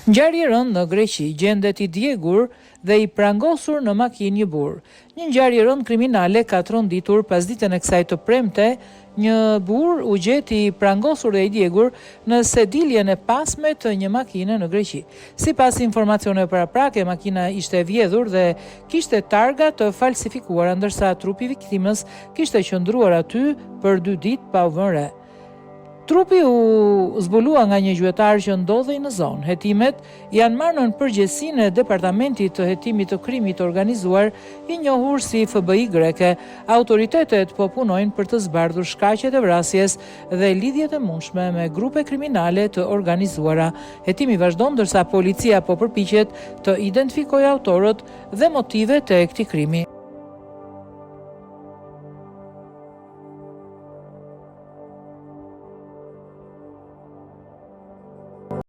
Ngjarje e rëndë në Greqi, gjendet i djegur dhe i prangosur në makinë një burr. Një ngjarje e rëndë kriminale ka tronditur pas ditën e kësaj të premte, një burr u gjet i prangosur dhe i djegur në sediljen e pasme të një makine në Greqi. Sipas informacioneve paraprake, makina ishte e vjedhur dhe kishte targa të falsifikuara, ndërsa trupi i viktimës kishte qëndruar aty për 2 ditë pa u vënë re. Trupi u zbulua nga një gjuetar që ndodhej në zonë. Hetimet janë marrë në përgjegjësinë e Departamentit të Hetimit të Krimit të Organizuar, i njohur si FBI greke. Autoritetet po punojnë për të zbardhur shkaqet e vrasjes dhe lidhjet e mundshme me grupe kriminale të organizuara. Hetimi vazhdon ndërsa policia po përpiqet të identifikojë autorët dhe motivet e këtij krimi.